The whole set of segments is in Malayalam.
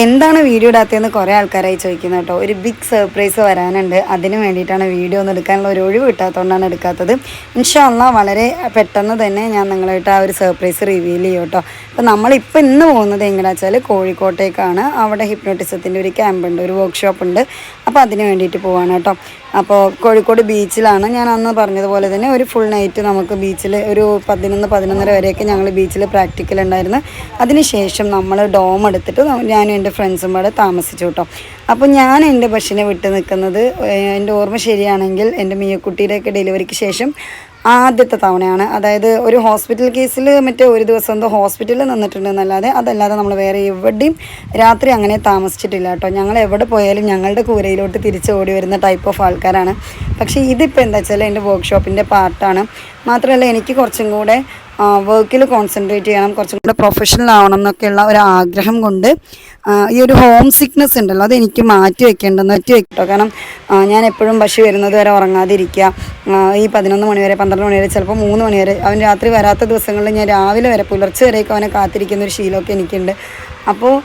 എന്താണ് വീഡിയോ ഇടാത്തതെന്ന് കുറേ ആൾക്കാരായി ചോദിക്കുന്നത് കേട്ടോ. ഒരു ബിഗ് സർപ്രൈസ് വരാനുണ്ട്, അതിന് വേണ്ടിയിട്ടാണ് വീഡിയോ ഒന്നും എടുക്കാനുള്ള ഒരു ഒഴിവ് കിട്ടാത്തതുകൊണ്ടാണ് എടുക്കാത്തത്. ഇൻഷാ അള്ളാ വളരെ പെട്ടെന്ന് തന്നെ ഞാൻ നിങ്ങളായിട്ട് ആ ഒരു സർപ്രൈസ് റിവീൽ ചെയ്യും കേട്ടോ. അപ്പോൾ നമ്മളിപ്പോൾ ഇന്ന് പോകുന്നത് എങ്ങനെയാണെന്ന് വെച്ചാൽ കോഴിക്കോട്ടേക്കാണ്. അവിടെ ഹിപ്നോട്ടിസത്തിൻ്റെ ഒരു ക്യാമ്പുണ്ട്, ഒരു വർക്ക്ഷോപ്പ് ഉണ്ട്. അപ്പോൾ അതിന് വേണ്ടിയിട്ട് പോവാണ് കേട്ടോ. അപ്പോൾ കോഴിക്കോട് ബീച്ചിലാണ്. ഞാൻ അന്ന് പറഞ്ഞതുപോലെ തന്നെ ഒരു ഫുൾ നൈറ്റ് നമുക്ക് ബീച്ചിൽ ഒരു 11-11:30 വരെയൊക്കെ ഞങ്ങൾ ബീച്ചിൽ പ്രാക്ടിക്കൽ ഉണ്ടായിരുന്നു. അതിനുശേഷം നമ്മൾ ഡോം എടുത്തിട്ട് ഞാനും എൻ്റെ ഫ്രണ്ട്സും കൂടെ താമസിച്ചു കേട്ടോ. അപ്പോൾ ഞാൻ എൻ്റെ ബസ്സിനെ വിട്ട് നിൽക്കുന്നത്, എൻ്റെ ഓർമ്മ ശരിയാണെങ്കിൽ എൻ്റെ മിയക്കുട്ടിയുടെയൊക്കെ ഡെലിവറിക്ക് ശേഷം ആദ്യത്തെ തവണയാണ്. അതായത് ഒരു ഹോസ്പിറ്റൽ കേസിൽ മറ്റേ ഒരു ദിവസം എന്തോ ഹോസ്പിറ്റലിൽ നിന്നിട്ടുണ്ടെന്നല്ലാതെ അതല്ലാതെ നമ്മൾ വേറെ എവിടെയും രാത്രി അങ്ങനെ താമസിച്ചിട്ടില്ല കേട്ടോ. ഞങ്ങൾ എവിടെ പോയാലും ഞങ്ങളുടെ കൂരയിലോട്ട് തിരിച്ച് ഓടി വരുന്ന ടൈപ്പ് ഓഫ് ആൾക്കാരാണ്. പക്ഷേ ഇതിപ്പോൾ എന്താ വെച്ചാൽ എൻ്റെ വർക്ക്ഷോപ്പിൻ്റെ പാർട്ടാണ്. മാത്രമല്ല എനിക്ക് കുറച്ചും കൂടെ വർക്കിൽ കോൺസെൻട്രേറ്റ് ചെയ്യണം, കുറച്ചും കൂടെ പ്രൊഫഷണൽ ആവണം എന്നൊക്കെയുള്ള ഒരു ആഗ്രഹം കൊണ്ട് ഈ ഒരു ഹോം സിക്നെസ് ഉണ്ടല്ലോ അതെനിക്ക് മാറ്റി വെക്കേണ്ടോ. കാരണം ഞാൻ എപ്പോഴും ബസ് വരുന്നത് വരെ ഉറങ്ങാതിരിക്കുക, ഈ 11 മണി വരെ 12 മണി വരെ ചിലപ്പോൾ 3 മണി വരെ, അവൻ രാത്രി വരാത്ത ദിവസങ്ങളിൽ ഞാൻ രാവിലെ വരെ പുലർച്ചെ വരെയൊക്കെ അവനെ കാത്തിരിക്കുന്ന ഒരു ശീലമൊക്കെ എനിക്കുണ്ട്. അപ്പോൾ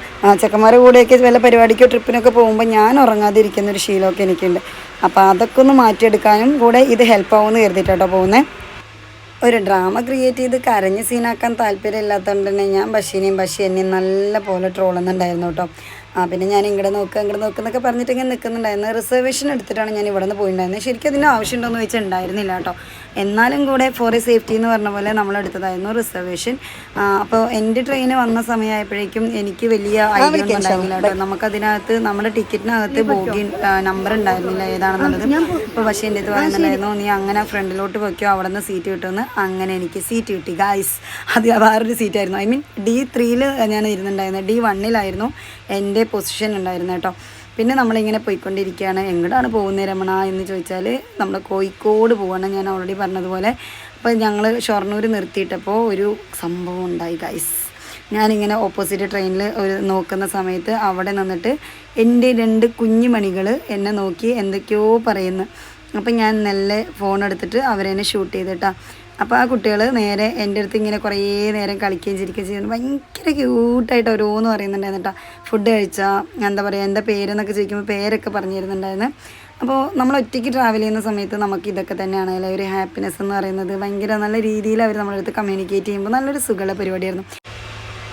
ചെക്കന്മാരുടെ കൂടെയൊക്കെ വല്ല പരിപാടിക്കോ ട്രിപ്പിനൊക്കെ പോകുമ്പോൾ ഞാൻ ഉറങ്ങാതിരിക്കുന്ന ഒരു ശീലമൊക്കെ എനിക്കുണ്ട്. അപ്പോൾ അതൊക്കെ ഒന്ന് മാറ്റിയെടുക്കാനും കൂടെ ഇത് ഹെൽപ്പ് ആവുമെന്ന് കരുതിയിട്ടോ പോകുന്നത്. ഒരു ഡ്രാമ ക്രിയേറ്റ് ചെയ്ത് കരഞ്ഞ് സീനാക്കാൻ താല്പര്യമില്ലാത്തതുകൊണ്ട് തന്നെ ഞാൻ ബഷി എന്നെ നല്ല പോലെ ട്രോളുന്നുണ്ടായിരുന്നു കേട്ടോ. പിന്നെ ഞാൻ ഇങ്ങോട്ട് നോക്കുന്നൊക്കെ പറഞ്ഞിട്ട് ഇങ്ങനെ നിൽക്കുന്നുണ്ടായിരുന്നു. റിസർവേഷൻ എടുത്തിട്ടാണ് ഞാൻ ഇവിടെ നിന്ന് പോയിട്ടുണ്ടായിരുന്നത്. ശരിക്കും അതിന് ആവശ്യമുണ്ടോയെന്ന് ചോദിച്ചാൽ ഉണ്ടായിരുന്നില്ല കേട്ടോ. എന്നാലും കൂടെ ഫോർ എ സേഫ്റ്റി എന്ന് പറഞ്ഞ പോലെ നമ്മളെടുത്തതായിരുന്നു റിസർവേഷൻ. അപ്പോൾ എൻ്റെ ട്രെയിന് വന്ന സമയമായപ്പോഴേക്കും എനിക്ക് വലിയ ഐഡിയ ഒന്നും ഉണ്ടായിരുന്നില്ല കേട്ടോ. നമുക്കതിനകത്ത് നമ്മുടെ ടിക്കറ്റിനകത്ത് ബോഗി നമ്പർ ഉണ്ടായിരുന്നില്ല ഏതാണെന്നുള്ളത്. അപ്പോൾ പക്ഷേ എൻ്റെ അടുത്ത് പറയുന്നുണ്ടായിരുന്നു, നീ അങ്ങനെ ഫ്രണ്ടിലോട്ട് വയ്ക്കോ, അവിടെ നിന്ന് സീറ്റ് കിട്ടുമെന്ന്. അങ്ങനെ എനിക്ക് സീറ്റ് കിട്ടി ഗായ്സ്. അത് വേറൊരു സീറ്റായിരുന്നു. I mean D3 ഞാൻ ഇരുന്നുണ്ടായിരുന്നത്. D1 എൻ്റെ പൊസിഷൻ ഉണ്ടായിരുന്നു കേട്ടോ. പിന്നെ നമ്മളിങ്ങനെ പോയിക്കൊണ്ടിരിക്കുകയാണ്. എങ്ങോട്ടാണ് പോകുന്നത് രമണ എന്ന് ചോദിച്ചാൽ നമ്മൾ കോഴിക്കോട് പോവാണ്, ഞാൻ ഓൾറെഡി പറഞ്ഞതുപോലെ. അപ്പോൾ ഞങ്ങൾ ഷൊർണൂർ നിർത്തിയിട്ടപ്പോൾ ഒരു സംഭവം ഉണ്ടായി ഗൈസ്. ഞാനിങ്ങനെ ഓപ്പോസിറ്റ് ട്രെയിനിൽ ഒരു നോക്കുന്ന സമയത്ത് അവിടെ നിന്നിട്ട് എൻ്റെ 2 കുഞ്ഞു മണികൾ എന്നെ നോക്കി എന്തൊക്കെയോ പറയുന്നു. അപ്പം ഞാൻ നല്ല ഫോൺ എടുത്തിട്ട് അവരെന്നെ ഷൂട്ട് ചെയ്തിട്ടാ. അപ്പോൾ ആ കുട്ടികൾ നേരെ എൻ്റെ അടുത്ത് ഇങ്ങനെ കുറേ നേരം കളിക്കുകയും ചിരിക്കുകയും ചെയ്യുന്നു. ഭയങ്കര ക്യൂട്ടായിട്ട് ഓരോന്ന് പറയുന്നുണ്ടായിരുന്നു കേട്ടോ. ഫുഡ് കഴിച്ചാൽ എന്താ പറയുക, എന്താ പേരെന്നൊക്കെ ചോദിക്കുമ്പോൾ പേരൊക്കെ പറഞ്ഞു തരുന്നുണ്ടായിരുന്നു. അപ്പോൾ നമ്മൾ ഒറ്റയ്ക്ക് ട്രാവൽ ചെയ്യുന്ന സമയത്ത് നമുക്ക് ഇതൊക്കെ തന്നെയാണ് അല്ലേ ഒരു ഹാപ്പിനെസ് എന്ന് പറയുന്നത്. ഭയങ്കര നല്ല രീതിയിൽ അവർ നമ്മുടെ അടുത്ത് കമ്മ്യൂണിക്കേറ്റ് ചെയ്യുമ്പോൾ നല്ലൊരു സുഖമുള്ള പരിപാടിയായിരുന്നു.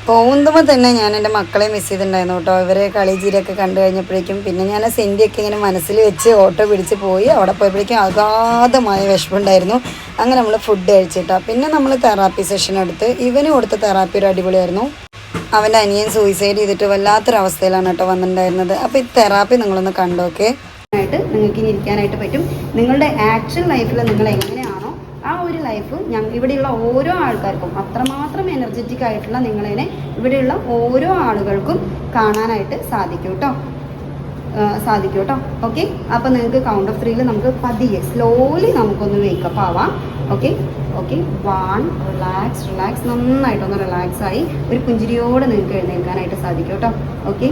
പോകുമ്പോൾ തന്നെ ഞാൻ എൻ്റെ മക്കളെ മിസ് ചെയ്തിട്ടുണ്ടായിരുന്നു കേട്ടോ. ഇവരെ കളിചിരിയൊക്കെ കണ്ടു കഴിഞ്ഞപ്പോഴേക്കും പിന്നെ ഞാൻ ആ സെൻറ്റിയൊക്കെ ഇങ്ങനെ മനസ്സിൽ വെച്ച് ഓട്ടോ പിടിച്ച് പോയി. അവിടെ പോയപ്പോഴേക്കും അഗാധമായ വിഷമമുണ്ടായിരുന്നു. അങ്ങനെ നമ്മൾ ഫുഡ് കഴിച്ചിട്ടാണ്. പിന്നെ നമ്മൾ തെറാപ്പി സെഷൻ എടുത്ത് ഇവന് കൊടുത്ത തെറാപ്പി ഒരു അടിപൊളിയായിരുന്നു. അവൻ്റെ അനിയൻ സൂയിസൈഡ് ചെയ്തിട്ട് വല്ലാത്തൊരവസ്ഥയിലാണ് കേട്ടോ വന്നിട്ടുണ്ടായിരുന്നത്. അപ്പോൾ ഈ തെറാപ്പി നിങ്ങളൊന്ന് കണ്ടോക്കെ ആയിട്ട് നിങ്ങൾക്ക് ഇനി ഇരിക്കാനായിട്ട് പറ്റും. നിങ്ങളുടെ ആക്ച്വൽ ലൈഫിൽ നിങ്ങൾ എങ്ങനെയാണോ ആ ഒരു ലൈഫ് ഇവിടെയുള്ള ഓരോ ആൾക്കാർക്കും അത്രമാത്രം എനർജറ്റിക് ആയിട്ടുള്ള നിങ്ങളെ ഇവിടെയുള്ള ഓരോ ആളുകൾക്കും കാണാനായിട്ട് സാധിക്കും കേട്ടോ. ഓക്കെ, അപ്പോൾ നിങ്ങൾക്ക് കൗണ്ട് ഓഫ് 3 നമുക്ക് പതിയെ സ്ലോലി നമുക്കൊന്ന് വേക്കപ്പ് ആവാം. ഓക്കെ 1 റിലാക്സ് നന്നായിട്ടൊന്ന് റിലാക്സ് ആയി ഒരു പുഞ്ചിരിയോടെ നിങ്ങൾക്ക് എഴുന്നേൽക്കാനായിട്ട് സാധിക്കും കേട്ടോ. Okay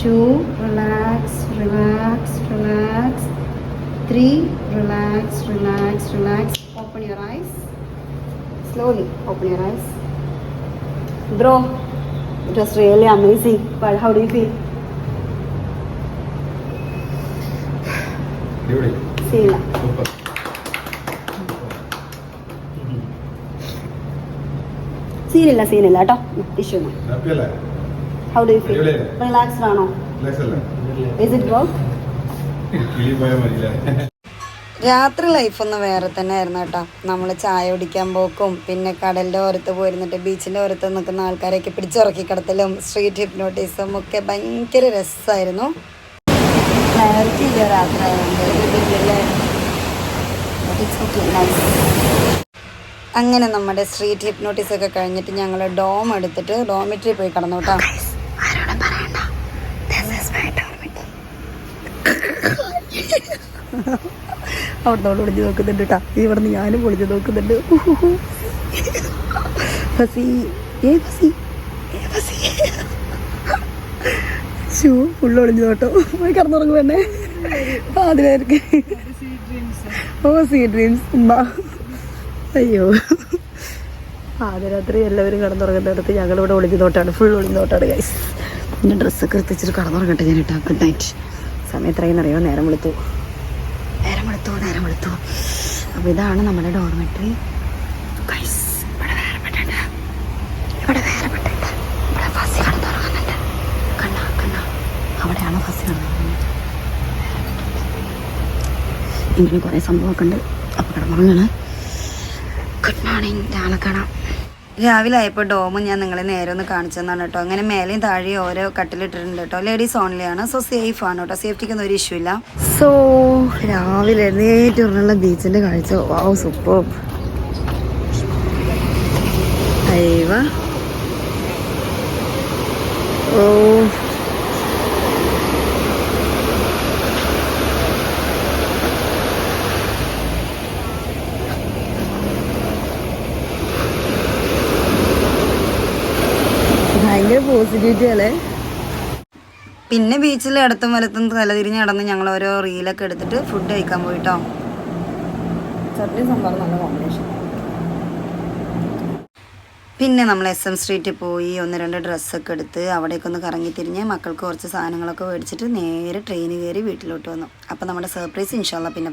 2 relax 3 relax. Open your eyes. Slowly open your eyes. Bro, it was really amazing. But how do you feel? Sila. Super. Sila കേട്ടോ. Tissue. How do you feel? Relaxed ആണോ? Is it work? രാത്രി ലൈഫൊന്ന് വേറെ തന്നെ ആയിരുന്നു കേട്ടോ. നമ്മൾ ചായ കുടിക്കാൻ പോക്കും പിന്നെ കടലിൻ്റെ ഓരത്ത് പോയിരുന്നിട്ട് ബീച്ചിൻ്റെ ഓരത്ത് നിൽക്കുന്ന ആൾക്കാരെയൊക്കെ പിടിച്ചുറക്കി കിടത്തലും സ്ട്രീറ്റ് ഹിപ്നോട്ടിസം ഒക്കെ ഭയങ്കര രസമായിരുന്നു. അങ്ങനെ നമ്മുടെ സ്ട്രീറ്റ് ഹിപ്നോട്ടിസം ഒക്കെ കഴിഞ്ഞിട്ട് ഞങ്ങൾ ഡോം എടുത്തിട്ട് ഡോമിറ്ററി പോയി കിടന്നു കേട്ടോ. അവിടുന്ന് ഒളിഞ്ഞു നോക്കുന്നുണ്ട് കേട്ടോ. ഇവിടുന്ന് ഞാനും ഒളിഞ്ഞു നോക്കുന്നുണ്ട്. ഷൂ ഫുള്ള് ഒളിഞ്ഞു നോട്ടോ. കിടന്നുറങ്ങും തന്നെ അതിലേക്ക്. സ്വീറ്റ് ഡ്രീംസ് അയ്യോ പാതിരാത്രി എല്ലാവരും കിടന്നുറങ്ങുന്നിടത്ത് ഞങ്ങളിവിടെ ഒളിഞ്ഞോട്ടാണ്, ഫുൾ ഒളിഞ്ഞോട്ടാണ് ഗൈസ്. പിന്നെ ഡ്രസ്സൊക്കെ എടുത്തിച്ചിട്ട് കിടന്നുറങ്ങട്ടെ ഞാൻ ഇട്ടാ. Good night. സമയം എത്രയെന്ന് അറിയോ? നേരം വെളുത്തു. അപ്പോൾ ഇതാണ് നമ്മുടെ ഡോർമെട്രി ഗൈസ്. ഇവിടെ വേറെ പെട്ടുണ്ട്, ഇവിടെ ഫസി കിടന്നുറങ്ങുന്നുണ്ട്. കണ്ണ അവിടെയാണ് ഫസി കിടന്നുറങ്ങുന്നത്. ഇങ്ങനെ കുറേ സംഭവമൊക്കെ ഉണ്ട്. അപ്പോൾ കിടന്നുറങ്ങാണ്. Good morning. രാവിലെ കാണാം. രാവിലെ ആയപ്പോൾ ഡോമും ഞാൻ നിങ്ങളെ നേരെ ഒന്ന് കാണിച്ചു തന്നാണ് കേട്ടോ. അങ്ങനെ മേലെയും താഴെയും ഓരോ കട്ടിലിട്ടിട്ടുണ്ട് കേട്ടോ. ലേഡീസ് ഓൺലിയാണ്, സോ സേഫ് ആണ് കേട്ടോ. സേഫ്റ്റിക്കൊന്നും ഒരു ഇഷ്യൂ ഇല്ല. സോ രാവിലെ എഴുന്നേറ്റുള്ള ബീച്ചിൻ്റെ കാഴ്ച വാവ് സൂപ്പർ. അയവ ഓ ഭയങ്കര പോസിറ്റിവിറ്റി അല്ലേ. പിന്നെ ബീച്ചിൽ ഇടത്തും വലത്തും തലതിരിഞ്ഞ് നടന്ന് ഞങ്ങൾ ഓരോ റീലൊക്കെ എടുത്തിട്ട് ഫുഡ് കഴിക്കാൻ പോയിട്ടോ. ചട്നി സാമ്പാർ നല്ല കോമ്പിനേഷൻ. പിന്നെ നമ്മൾ SM സ്ട്രീറ്റിൽ പോയി 1-2 ഡ്രസ്സൊക്കെ എടുത്ത് അവിടേക്ക് ഒന്ന് കറങ്ങി തിരിഞ്ഞ് മക്കൾക്ക് കുറച്ച് സാധനങ്ങളൊക്കെ മേടിച്ചിട്ട് നേരെ ട്രെയിൻ കയറി വീട്ടിലോട്ട് വന്നു. അപ്പോൾ നമ്മുടെ സർപ്രൈസ് ഇൻഷാല്ലാ പിന്നെ